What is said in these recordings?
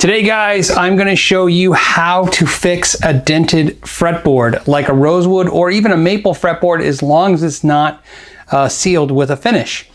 Today guys, I'm going to show you how to fix a dented fretboard like a rosewood or even a maple fretboard, as long as it's not sealed with a finish.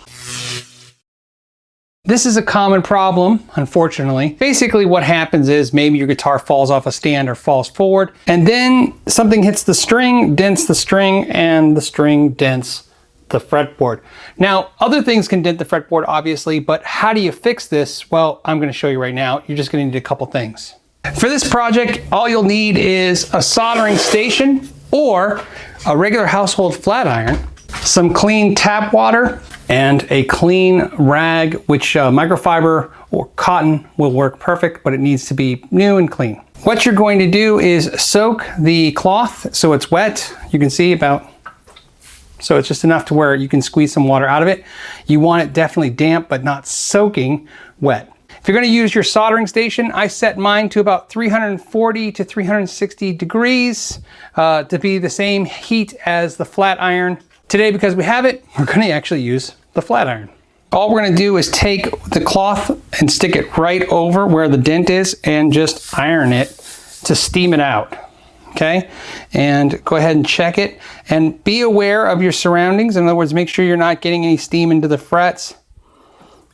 This is a common problem, unfortunately. Basically what happens is maybe your guitar falls off a stand or falls forward, and then something hits the string, dents the string, and the string dents the fretboard. Now, other things can dent the fretboard, obviously, but how do you fix this? Well, I'm going to show you right now. You're just going to need a couple things. For this project, all you'll need is a soldering station or a regular household flat iron, some clean tap water, and a clean rag, which microfiber or cotton will work perfect, but it needs to be new and clean. What you're going to do is soak the cloth so it's wet. You can see so it's just enough to where you can squeeze some water out of it. You want it definitely damp, but not soaking wet. If you're going to use your soldering station, I set mine to about 340 to 360 degrees to be the same heat as the flat iron. Today, because we have it, we're going to actually use the flat iron. All we're going to do is take the cloth and stick it right over where the dent is and just iron it to steam it out. Okay, and go ahead and check it and be aware of your surroundings. In other words, make sure you're not getting any steam into the frets.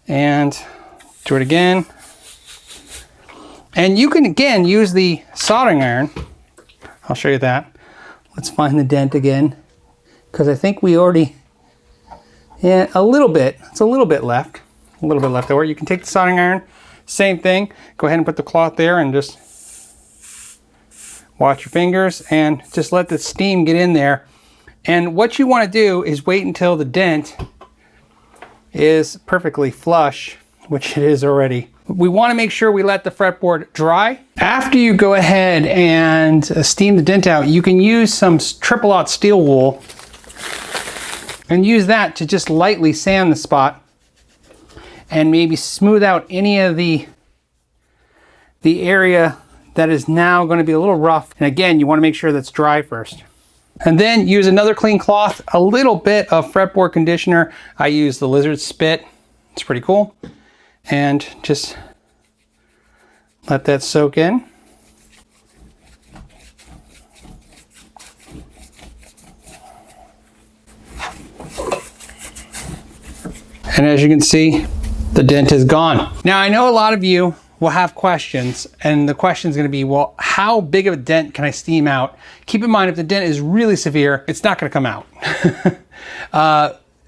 And do it again. And you can again use the soldering iron. I'll show you that. Let's find the dent again, because I think we already, yeah, a little bit. It's a little bit left over. You can take the soldering iron, same thing. Go ahead and put the cloth there and just watch your fingers and just let the steam get in there. And what you want to do is wait until the dent is perfectly flush, which it is already. We want to make sure we let the fretboard dry. After you go ahead and steam the dent out, you can use some triple aught steel wool and use that to just lightly sand the spot and maybe smooth out any of the area that is now going to be a little rough. And again, you want to make sure that's dry first. And then use another clean cloth, a little bit of fretboard conditioner. I use the lizard spit. It's pretty cool. And just let that soak in. And as you can see, the dent is gone. Now, I know a lot of you will have questions, and the question is going to be, well, how big of a dent can I steam out? Keep in mind, if the dent is really severe, it's not going to come out.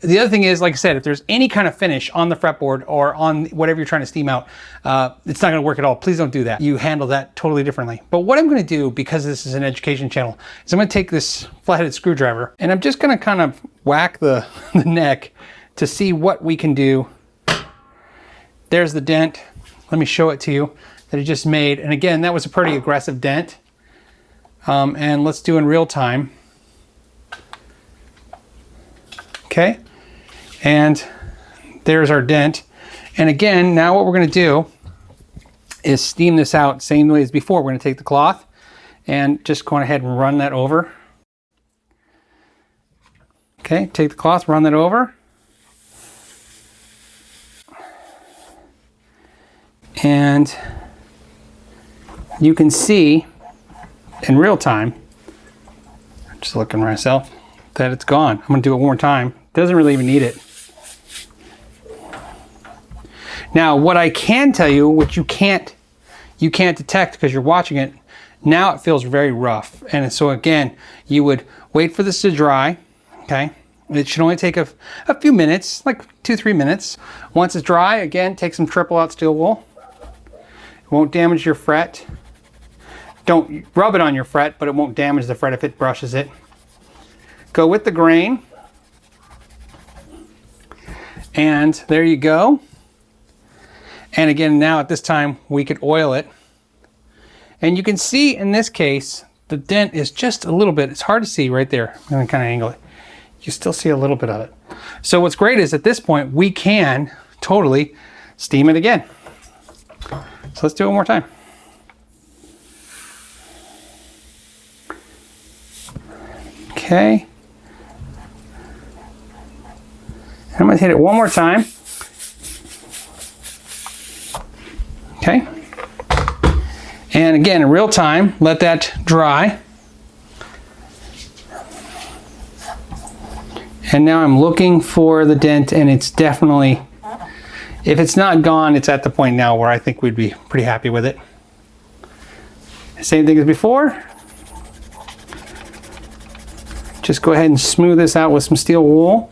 The other thing is, like I said, if there's any kind of finish on the fretboard or on whatever you're trying to steam out, it's not going to work at all. Please don't do that. You handle that totally differently. But what I'm going to do, because this is an education channel, is I'm going to take this flat-headed screwdriver and I'm just going to kind of whack the neck to see what we can do. There's the dent. Let me show it to you that it just made. And again, that was a pretty aggressive dent. And let's do in real time. Okay. And there's our dent. And again, now what we're going to do is steam this out same way as before. We're going to take the cloth and just go ahead and run that over. Okay. Take the cloth, run that over. And you can see in real time, I'm just looking myself, that it's gone. I'm going to do it one more time. Doesn't really even need it. Now, what I can tell you, which you can't detect because you're watching it, now it feels very rough. And so again, you would wait for this to dry, okay? It should only take a few minutes, like 2-3 minutes. Once it's dry, again, take some triple aught steel wool. It won't damage your fret. Don't rub it on your fret, but it won't damage the fret if it brushes it. Go with the grain. And there you go. And again, now at this time, we could oil it. And you can see in this case, the dent is just a little bit, it's hard to see right there. I'm going to kind of angle it. You still see a little bit of it. So what's great is at this point, we can totally steam it again. So let's do it one more time. Okay. I'm going to hit it one more time. Okay. And again, in real time, let that dry. And now I'm looking for the dent, and it's definitely, if it's not gone, it's at the point now where I think we'd be pretty happy with it. Same thing as before. Just go ahead and smooth this out with some steel wool.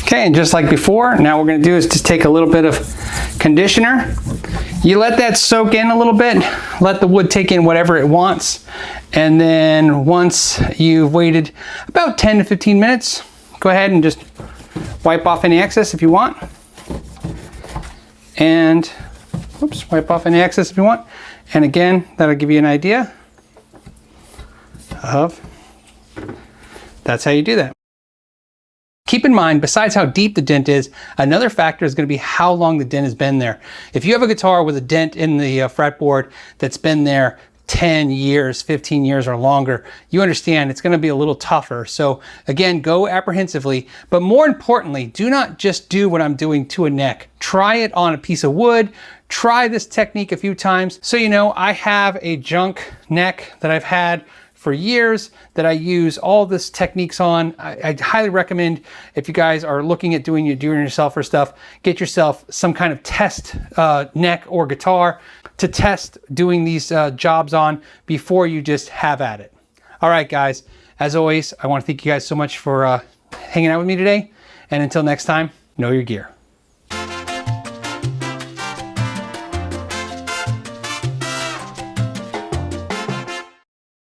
Okay, and just like before, now what we're gonna do is just take a little bit of conditioner. You let that soak in a little bit, let the wood take in whatever it wants. And then once you've waited about 10 to 15 minutes, go ahead and just wipe off any excess if you want. And, whoops, wipe off any excess if you want. And again, that'll give you an idea of, that's how you do that. Keep in mind, besides how deep the dent is, another factor is going to be how long the dent has been there. If you have a guitar with a dent in the fretboard that's been there 10 years, 15 years or longer, you understand it's going to be a little tougher. So again, go apprehensively, but more importantly, do not just do what I'm doing to a neck. Try it on a piece of wood. Try this technique a few times. So you know, I have a junk neck that I've had for years that I use all this techniques on. I highly recommend, if you guys are looking at doing yourself or stuff, get yourself some kind of test neck or guitar to test doing these jobs on before you just have at it. All right, guys, as always, I want to thank you guys so much for hanging out with me today. And until next time, know your gear.